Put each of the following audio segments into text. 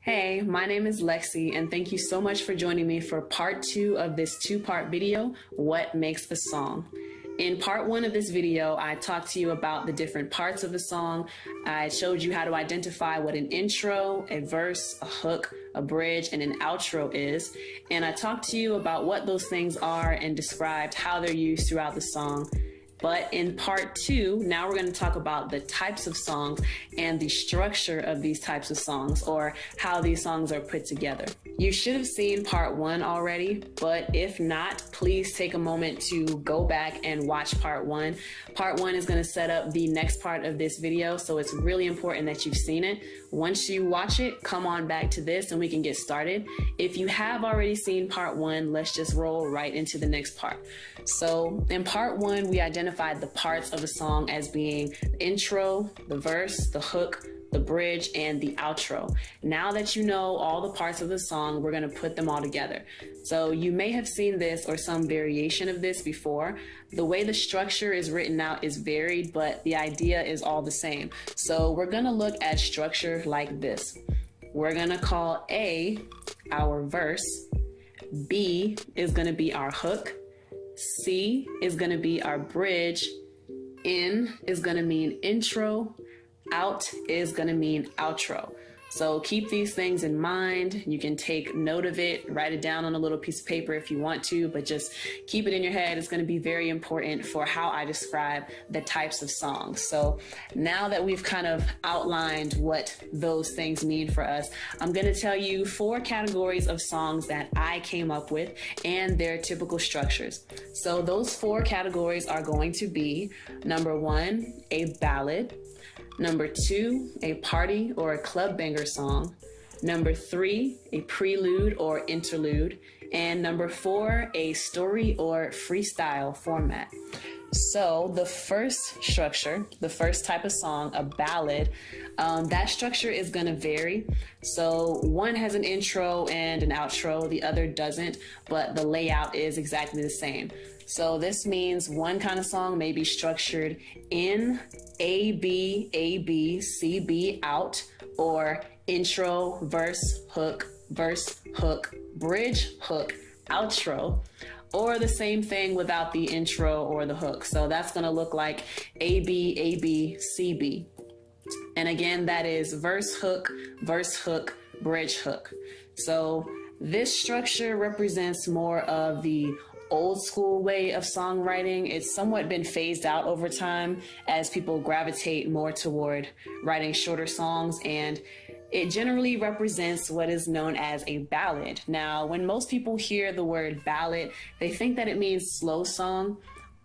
Hey, my name is Lexi, and thank you so much for joining me for part 2 of this 2-part video, What Makes a Song? In part 1 of this video, I talked to you about the different parts of a song. I showed you how to identify what an intro, a verse, a hook, a bridge, and an outro is. And I talked to you about what those things are and described how they're used throughout the song. But in part 2, now we're going to talk about the types of songs and the structure of these types of songs, or how these songs are put together. You should have seen part 1 already, but if not, please take a moment to go back and watch part 1. Part 1 is going to set up the next part of this video, so it's really important that you've seen it. Once you watch it, come on back to this and we can get started. If you have already seen part 1, let's just roll right into the next part. So in part 1, we identified the parts of a song as being the intro, the verse, the hook, the bridge, and the outro. Now that you know all the parts of the song, we're going to put them all together. So you may have seen this or some variation of this before. The way the structure is written out is varied, but the idea is all the same. So we're going to look at structure like this. We're going to call A our verse, B is going to be our hook, C is going to be our bridge, N is going to mean intro, out is going to mean outro. So keep these things in mind. You can take note of it, write it down on a little piece of paper if you want to, but just keep it in your head. It's going to be very important for how I describe the types of songs. So now that we've kind of outlined what those things mean for us, I'm going to tell you 4 categories of songs that I came up with and their typical structures. So those 4 categories are going to be: number 1, a ballad; number 2, a party or a club banger song; number 3, a prelude or interlude; and number 4, a story or freestyle format. So the first structure, the first type of song, a ballad, that structure is going to vary. So one has an intro and an outro, the other doesn't, but the layout is exactly the same. So this means one kind of song may be structured in A, B, C, B, out, or intro, verse, hook, bridge, hook, outro, or the same thing without the intro or the hook. So that's going to look like A, B, C, B. And again, that is verse, hook, bridge, hook. So this structure represents more of the old school way of songwriting. It's somewhat been phased out over time as people gravitate more toward writing shorter songs, and it generally represents what is known as a ballad. Now, when most people hear the word ballad, they think that it means slow song,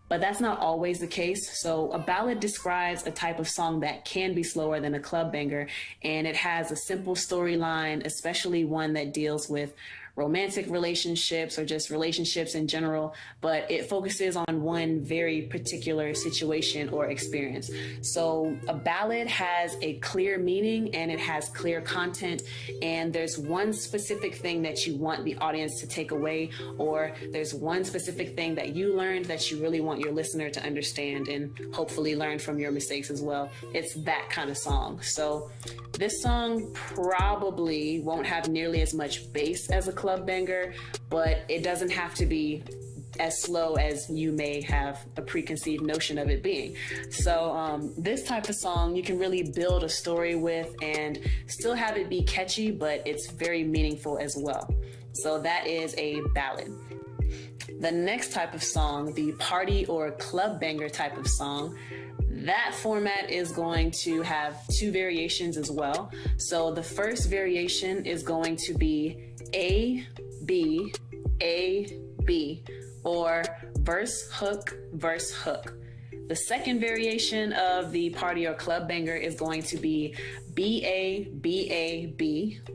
but that's not always the case. So a ballad describes a type of song that can be slower than a club banger, and it has a simple storyline, especially one that deals with romantic relationships or just relationships in general, but it focuses on one very particular situation or experience. So a ballad has a clear meaning and it has clear content, and there's one specific thing that you want the audience to take away, or there's one specific thing that you learned that you really want your listener to understand and hopefully learn from your mistakes as well. It's that kind of song. So this song probably won't have nearly as much bass as a club banger, but it doesn't have to be as slow as you may have a preconceived notion of it being. So this type of song you can really build a story with and still have it be catchy, but it's very meaningful as well. So that is a ballad. The next type of song, the party or club banger type of song, that format is going to have 2 variations as well. So the first variation is going to be A, B, or verse, hook. The second variation of the party or club banger is going to be B,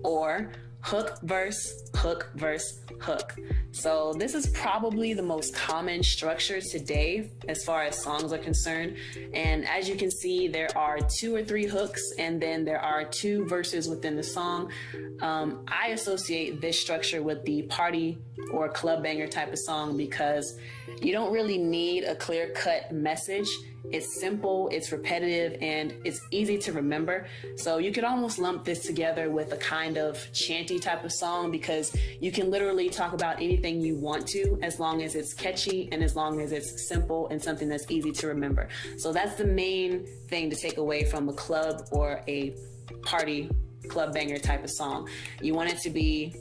or hook, verse, hook. So this is probably the most common structure today as far as songs are concerned. And as you can see, there are 2 or 3 hooks, and then there are 2 verses within the song. I associate this structure with the party or club banger type of song because you don't really need a clear-cut message. It's simple, it's repetitive, and it's easy to remember. So you could almost lump this together with a kind of chanty type of song, because you can literally talk about anything you want to, as long as it's catchy and as long as it's simple and something that's easy to remember. So that's the main thing to take away from a club or a party club banger type of song. You want it to be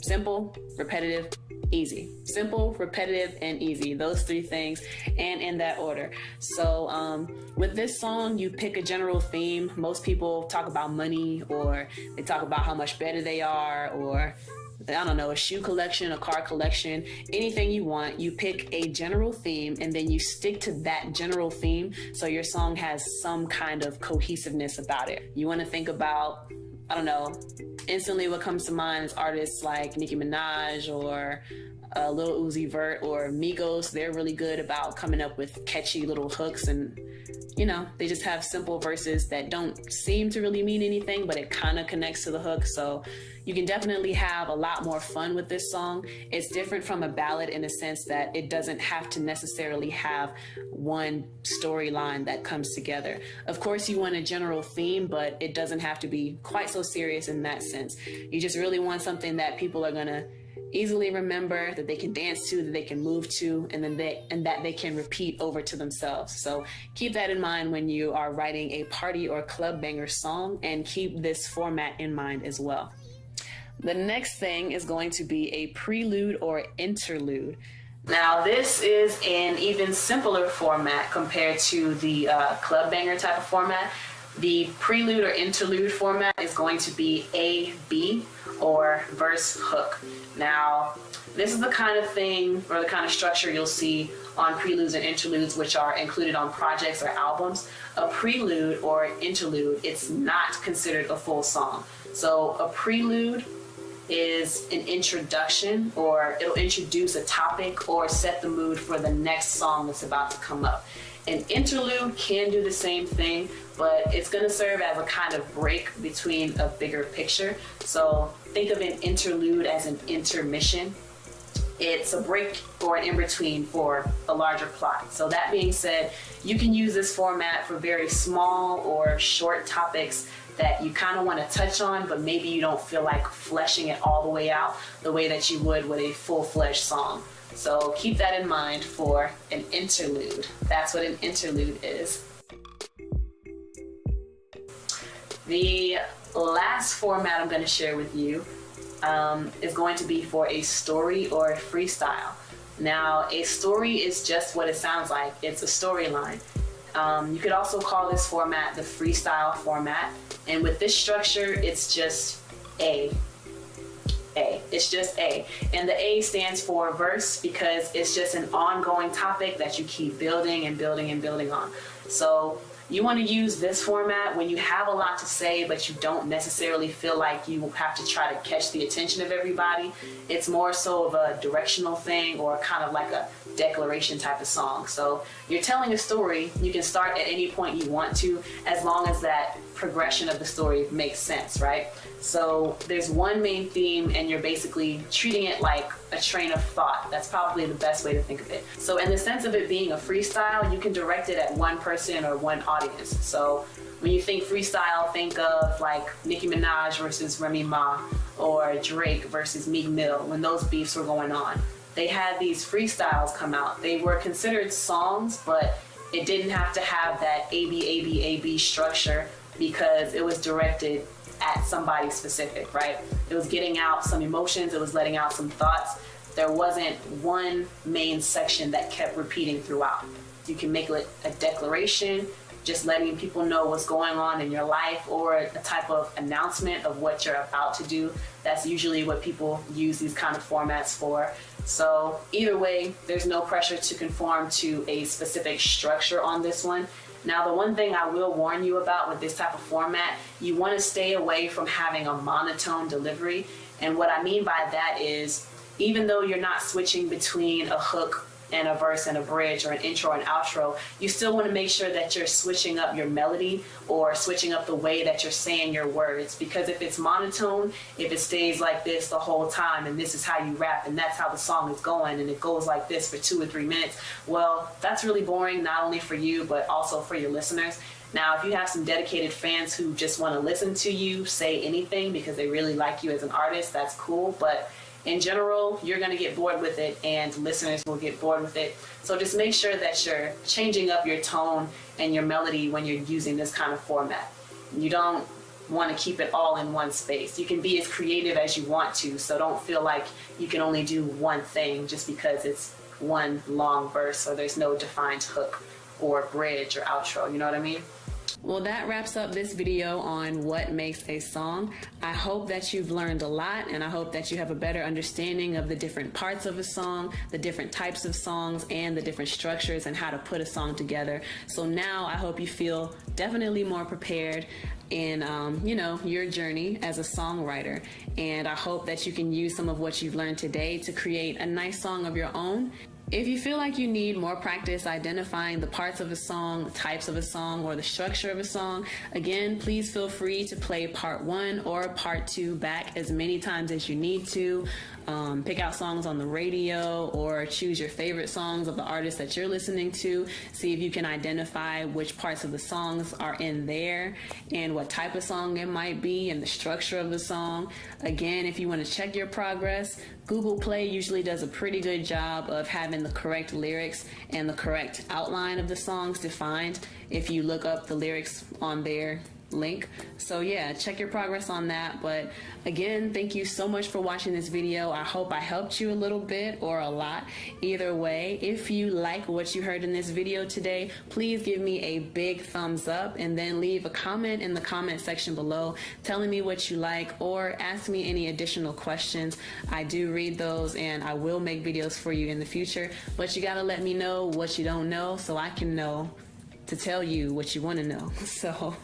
simple, repetitive, easy. Simple, repetitive, and easy. Those three things, and in that order. So with this song, you pick a general theme. Most people talk about money, or they talk about how much better they are, or I don't know, a shoe collection, a car collection, anything you want. You pick a general theme and then you stick to that general theme, so your song has some kind of cohesiveness about it. You want to think about, I don't know, instantly what comes to mind is artists like Nicki Minaj or Lil Uzi Vert or Migos. They're really good about coming up with catchy little hooks, and you know, they just have simple verses that don't seem to really mean anything, but it kind of connects to the hook. So you can definitely have a lot more fun with this song. It's different from a ballad in the sense that it doesn't have to necessarily have one storyline that comes together. Of course, you want a general theme, but it doesn't have to be quite so serious in that sense. You just really want something that people are gonna easily remember, that they can dance to, that they can move to, and that they can repeat over to themselves. So keep that in mind when you are writing a party or club banger song, and keep this format in mind as well. The next thing is going to be a prelude or interlude. Now, this is an even simpler format compared to the club banger type of format. The prelude or interlude format is going to be A-B, or verse hook. Now, this is the kind of thing, or the kind of structure you'll see on preludes and interludes, which are included on projects or albums. A prelude or interlude, it's not considered a full song. So a prelude is an introduction, or it'll introduce a topic or set the mood for the next song that's about to come up. An interlude can do the same thing, but it's going to serve as a kind of break between a bigger picture. So think of an interlude as an intermission. It's a break or an in-between for a larger plot. So that being said, you can use this format for very small or short topics that you kind of want to touch on, but maybe you don't feel like fleshing it all the way out the way that you would with a full-fledged song. So keep that in mind for an interlude. That's what an interlude is. The last format I'm going to share with you is going to be for a story or a freestyle. Now, a story is just what it sounds like. It's a storyline. You could also call this format the freestyle format. And with this structure, it's just A. It's just A. And the A stands for verse, because it's just an ongoing topic that you keep building and building and building on. So you want to use this format when you have a lot to say, but you don't necessarily feel like you have to try to catch the attention of everybody. It's more so of a directional thing, or kind of like a declaration type of song. So you're telling a story, you can start at any point you want to, as long as that progression of the story makes sense, right? So there's one main theme, and you're basically treating it like a train of thought. That's probably the best way to think of it. So in the sense of it being a freestyle, you can direct it at one person or one audience. So when you think freestyle, think of like Nicki Minaj versus Remy Ma, or Drake versus Meek Mill, when those beefs were going on. They had these freestyles come out. They were considered songs, but it didn't have to have that A-B structure, because it was directed at somebody specific, right? It was getting out some emotions, it was letting out some thoughts. There wasn't one main section that kept repeating throughout. You can make it a declaration, just letting people know what's going on in your life, or a type of announcement of what you're about to do. That's usually what people use these kind of formats for. So either way, there's no pressure to conform to a specific structure on this one. Now, the one thing I will warn you about with this type of format, you want to stay away from having a monotone delivery. And what I mean by that is, even though you're not switching between a hook and a verse and a bridge, or an intro and outro, you still want to make sure that you're switching up your melody or switching up the way that you're saying your words. Because if it's monotone, if it stays like this the whole time and this is how you rap and that's how the song is going and it goes like this for 2 or 3 minutes, well, that's really boring, not only for you but also for your listeners. Now, if you have some dedicated fans who just want to listen to you say anything because they really like you as an artist, that's cool. But in general, you're going to get bored with it and listeners will get bored with it. So just make sure that you're changing up your tone and your melody when you're using this kind of format. You don't want to keep it all in one space. You can be as creative as you want to, so don't feel like you can only do one thing just because it's one long verse or there's no defined hook or bridge or outro, you know what I mean? Well, that wraps up this video on what makes a song. I hope that you've learned a lot, and I hope that you have a better understanding of the different parts of a song, the different types of songs, and the different structures and how to put a song together. So now I hope you feel definitely more prepared in your journey as a songwriter, and I hope that you can use some of what you've learned today to create a nice song of your own. If you feel like you need more practice identifying the parts of a song, the types of a song, or the structure of a song, again, please feel free to play part 1 or part 2 back as many times as you need to. Pick out songs on the radio or choose your favorite songs of the artist that you're listening to. See if you can identify which parts of the songs are in there and what type of song it might be and the structure of the song. Again, if you want to check your progress, Google Play usually does a pretty good job of having the correct lyrics and the correct outline of the songs defined if you look up the lyrics on their link. So yeah, check your progress on that. But again, thank you so much for watching this video. I hope I helped you a little bit or a lot. Either way, if you like what you heard in this video today, please give me a big thumbs up and then leave a comment in the comment section below telling me what you like or ask me any additional questions. I do read those and I will make videos for you in the future, but you gotta let me know what you don't know so I can know to tell you what you want to know. So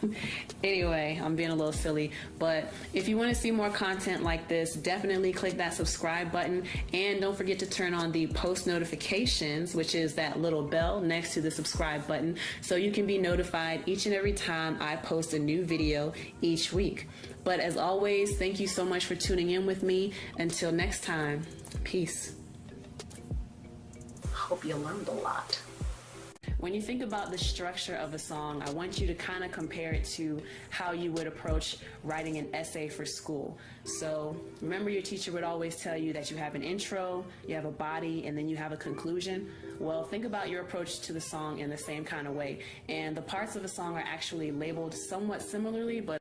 anyway, I'm being a little silly, but if you want to see more content like this, definitely click that subscribe button and don't forget to turn on the post notifications, which is that little bell next to the subscribe button, so you can be notified each and every time I post a new video each week. But as always, thank you so much for tuning in with me. Until next time, peace. Hope you learned a lot. When you think about the structure of a song, I want you to kind of compare it to how you would approach writing an essay for school. So remember, your teacher would always tell you that you have an intro, you have a body, and then you have a conclusion. Well, think about your approach to the song in the same kind of way. And the parts of the song are actually labeled somewhat similarly, but